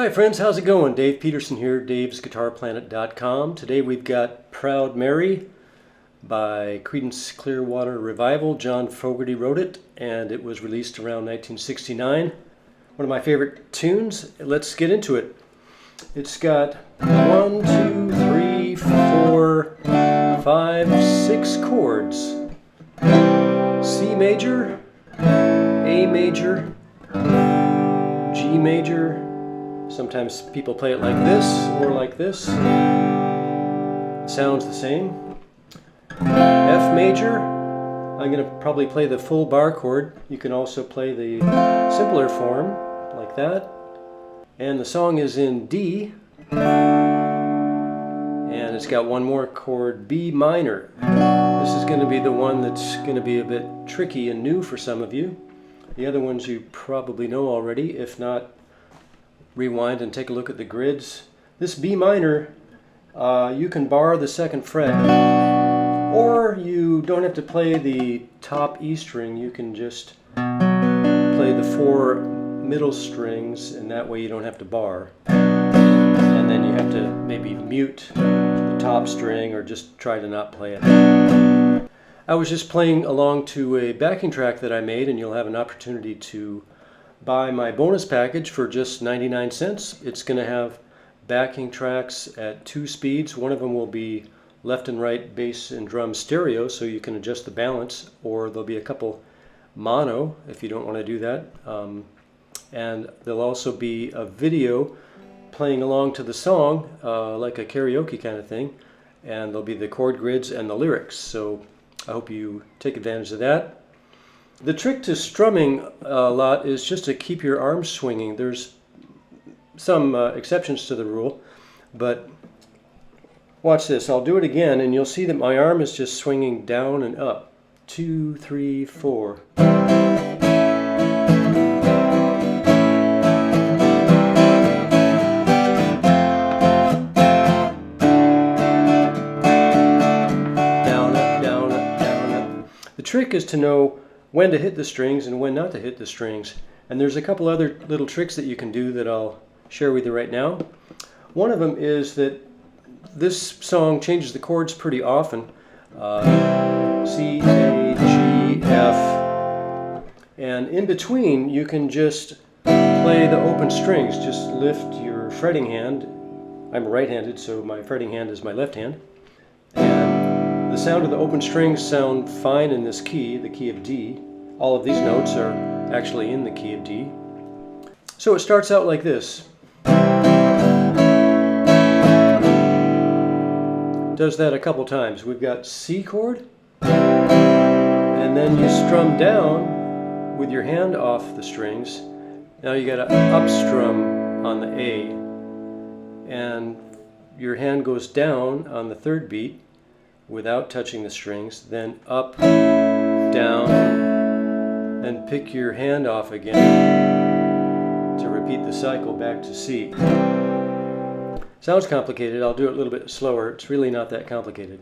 Hi friends, how's it going? Dave Peterson here, davesguitarplanet.com. Today we've got Proud Mary by Creedence Clearwater Revival. John Fogerty wrote it and it was released around 1969. One of my favorite tunes. Let's get into it. It's got 1, 2, 3, 4, 5, 6 chords. C major, A major, G major. Sometimes people play it like this or like this. It sounds the same. F major. I'm going to probably play the full bar chord. You can also play the simpler form like that. And the song is in D. And it's got one more chord, B minor. This is going to be the one that's going to be a bit tricky and new for some of you. The other ones you probably know already. If not, rewind and take a look at the grids. This B minor, you can bar the 2nd fret, or you don't have to play the top E string. You can just play the 4 middle strings, and that way you don't have to bar. And then you have to maybe mute the top string or just try to not play it. I was just playing along to a backing track that I made, and you'll have an opportunity to buy my bonus package for just 99 cents. It's going to have backing tracks at 2 speeds. One of them will be left and right bass and drum stereo, so you can adjust the balance, or there'll be a couple mono if you don't want to do that. And there'll also be a video playing along to the song, like a karaoke kind of thing, and there'll be the chord grids and the lyrics. So I hope you take advantage of that. The trick to strumming a lot is just to keep your arms swinging. There's some exceptions to the rule, but watch this. I'll do it again and you'll see that my arm is just swinging down and up. 2, 3, 4. Down, up, down, up, down, up. The trick is to know when to hit the strings and when not to hit the strings. And there's a couple other little tricks that you can do that I'll share with you right now. One of them is that this song changes the chords pretty often. C, A, G, F. And in between you can just play the open strings. Just lift your fretting hand. I'm right-handed, so my fretting hand is my left hand. And the sound of the open strings sound fine in this key, the key of D. All of these notes are actually in the key of D. So it starts out like this. Does that a couple times. We've got C chord, and then you strum down with your hand off the strings. Now you got an up strum on the A, and your hand goes down on the 3rd beat without touching the strings, then up, down, and pick your hand off again to repeat the cycle back to C. Sounds complicated. I'll do it a little bit slower. It's really not that complicated.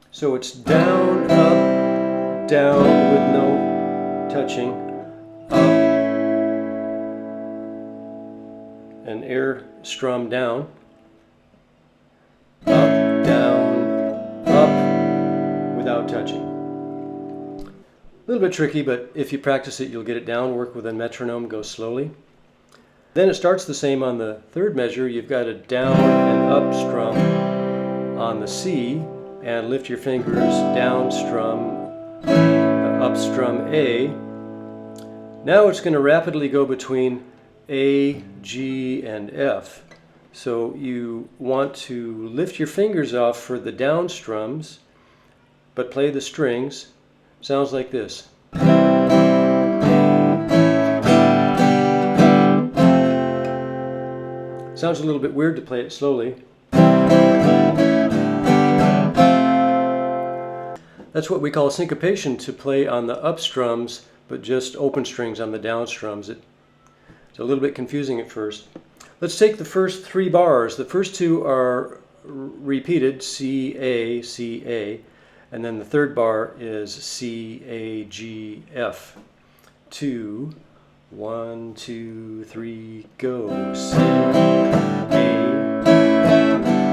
So it's down, up, down with no touching, up, and air strum down, up, down, up, without touching. A little bit tricky, but if you practice it, you'll get it down. Work with a metronome, go slowly. Then it starts the same on the 3rd measure. You've got a down and up strum on the C, and lift your fingers, down strum, up strum A. Now it's going to rapidly go between A, G, and F. So you want to lift your fingers off for the down strums, but play the strings. Sounds like this. Sounds a little bit weird to play it slowly. That's what we call syncopation, to play on the up strums, but just open strings on the down strums. It's a little bit confusing at first. Let's take the first 3 bars. The first 2 are repeated, C, A, And then the third bar is C, A, G, F. 2, 1, 2, 3, go. C, A,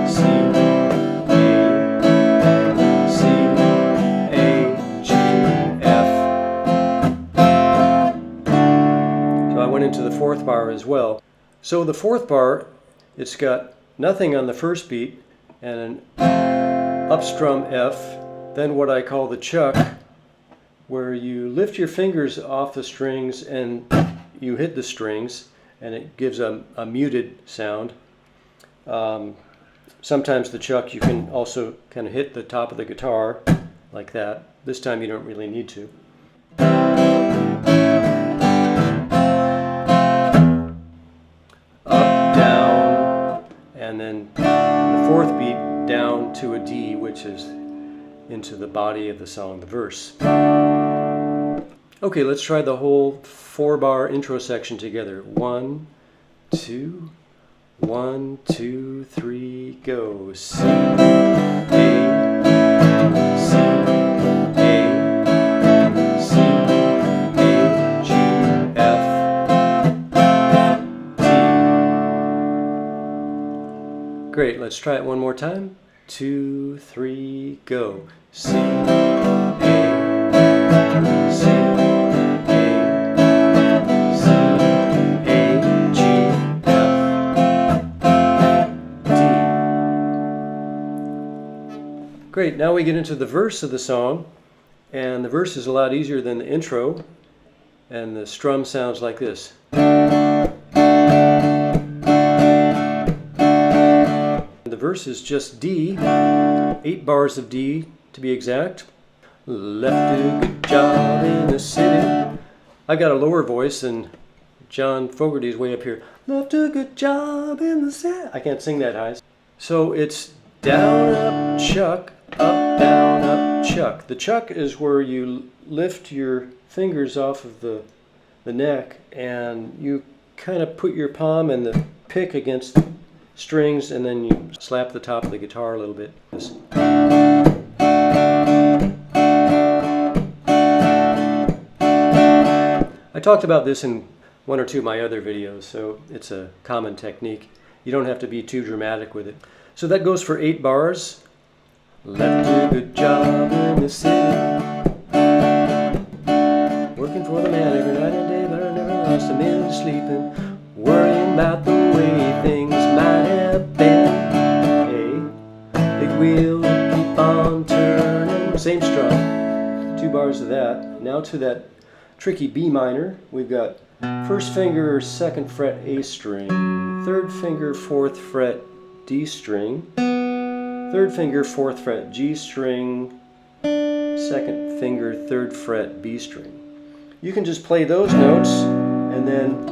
C, A, C, A, G, F. So I went into the fourth bar as well. So the fourth bar, it's got nothing on the first beat and an up strum F, then what I call the chuck, where you lift your fingers off the strings and you hit the strings and it gives a muted sound. Sometimes the chuck you can also kind of hit the top of the guitar like that. This time you don't really need to. Up, down, and then the fourth beat down to a D, which is into the body of the song, the verse. Okay, let's try the whole 4-bar intro section together. 1, 2, 1, 2, 3, go. C, A, C, A, C, A, G, F, D. Great, let's try it one more time. 2, 3, go. C, A, C, Great, now we get into the verse of the song, and the verse is a lot easier than the intro, and the strum sounds like this. The verse is just D, 8 bars of D to be exact. Left a good job in the city. I got a lower voice and John Fogerty's way up here. Left a good job in the city. I can't sing that high. So it's down, up, chuck, up, down, up, chuck. The chuck is where you lift your fingers off of the neck and you kind of put your palm and the pick against the strings and then you slap the top of the guitar a little bit. I talked about this in one or two of my other videos, so it's a common technique. You don't have to be too dramatic with it. So that goes for 8 bars. Left a good job in the city, working for the man every night and day, but I never lost a minute sleeping, worrying about the way things might have been. Hey, big wheel, keep on turning. Same strum. 2 bars of that. Now to that tricky B minor. We've got first finger, 2nd fret A string, 3rd finger, 4th fret D string, 3rd finger, 4th fret G string, 2nd finger, 3rd fret B string. You can just play those notes and then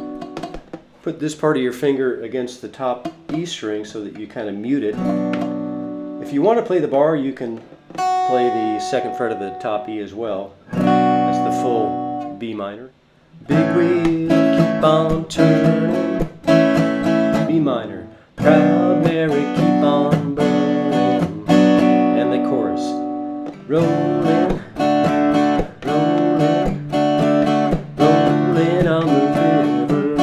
put this part of your finger against the top E string so that you kind of mute it. If you want to play the bar, you can play the 2nd fret of the top E as well. That's the full B minor. Big wheel, keep on turning. B minor. Proud Mary, keep on burning. And the chorus. Rolling, rolling, rolling on the river.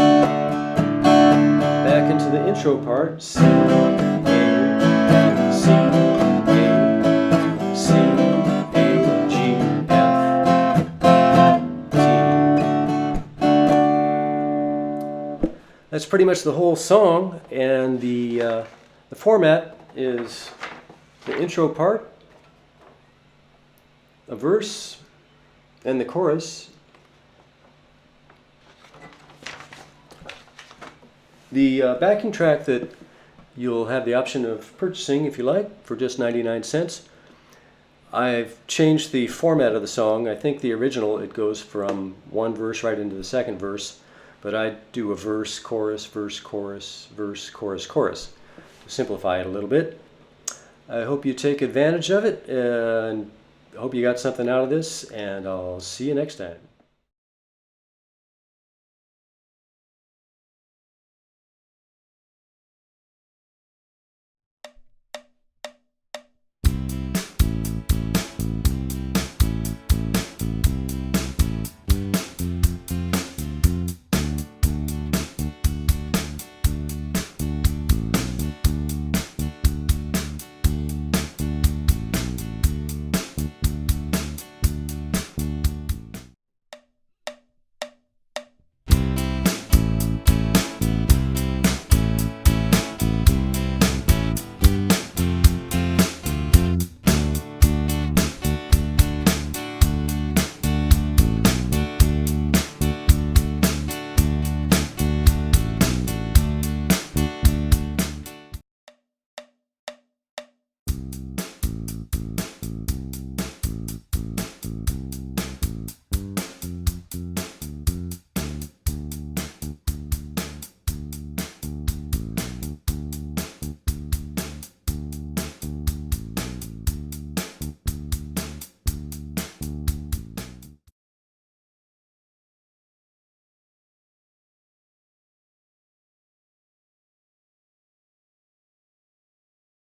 Back into the intro part. C, A, C, A, C, A, G, F, D. That's pretty much the whole song, and the format is the intro part, a verse, and the chorus. The backing track that you'll have the option of purchasing if you like for just 99 cents. I've changed the format of the song. I think the original, it goes from one verse right into the second verse, but I do a verse, chorus, verse, chorus, verse, chorus, chorus. Simplify it a little bit. I hope you take advantage of it, and I hope you got something out of this, and I'll see you next time.